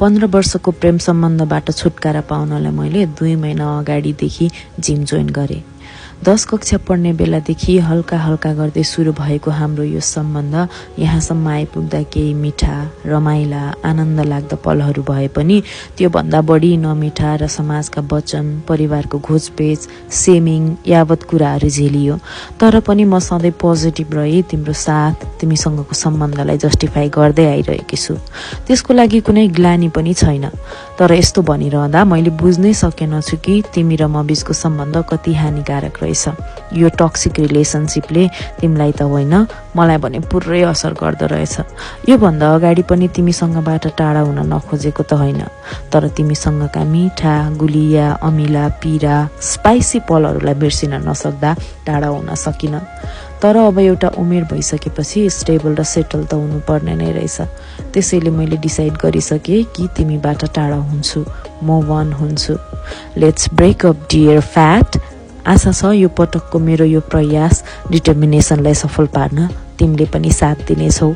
15 वर्षको प्रेम सम्बन्धबाट छुटकारा पाउनलाई मैले 2 महिना अगाडिदेखि जिम जोइन गरेँ। 10 कक्षा पढ्ने बेलादेखि हल्का हल्का गर्दै सुरु भएको हाम्रो यो सम्बन्ध यहाँसम्म आइपुग्दा केही मिठा, रमाइला, आनन्द लाग्दा पलहरू भए पनि त्यो भन्दा बढी नमिठा र समाजका वचन, परिवारको घोचपेच, सेमिङ यावत कुराहरू झेलियो। तर पनि म सधैँ पोजिटिभ रही तिम्रो साथ, तिमीसँगको सम्बन्धलाई जस्टिफाई गर्दै आइरहेकी छु। त्यसको लागि कुनै ग्लानी पनि छैन। तर यस्तो भनिरहँदा मैले बुझ्नै सकेनछु कि तिमी र म बीचको सम्बन्ध कति हानिकारक रहेछ। यो टक्सिक रिलेसनसिपले तिमीलाई त होइन, मलाई भने पुरै असर गर्दो रहेछ। यो भन्दा अगाडि पनि तिमीसँगबाट टाढा हुन नखोजेको त होइन, तर तिमीसँगका मिठा, गुलिया, अमिला, पीरा, स्पाइसी पलहरूलाई बिर्सिन नसक्दा टाढा हुन सकिन। तर अब एउटा उमेर भइसकेपछि स्टेबल र सेटल त हुनुपर्ने नै रहेछ। त्यसैले मैले डिसाइड गरिसकेँ कि तिमीबाट टाढा हुन्छु, म वान हुन्छु। Let's break up dear fat. आशा छ यो पटकको मेरो यो प्रयास डिटर्मिनेसनलाई सफल पार्न तिमीले पनि साथ दिनेछौ।